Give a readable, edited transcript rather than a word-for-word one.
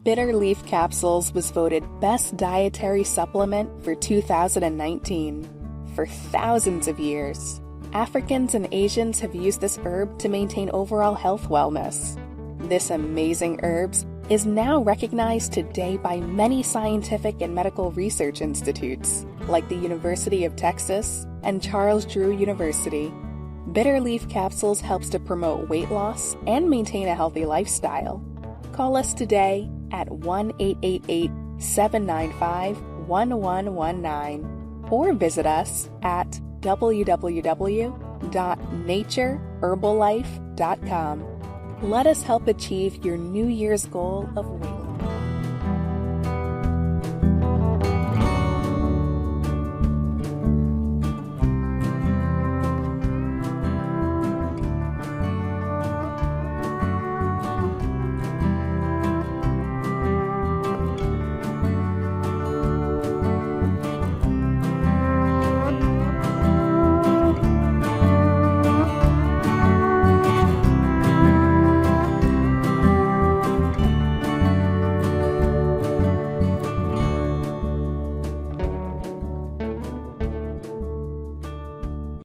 Bitter Leaf Capsules was voted Best Dietary Supplement for 2019. For thousands of years, Africans and Asians have used this herb to maintain overall health wellness. This amazing herb is now recognized today by many scientific and medical research institutes, like the University of Texas and Charles Drew University. Bitter Leaf Capsules helps to promote weight loss and maintain a healthy lifestyle. Call us today at 1-888-795-1119 or visit us at www.natureherbalife.com. Let us help achieve your New Year's goal of weight loss.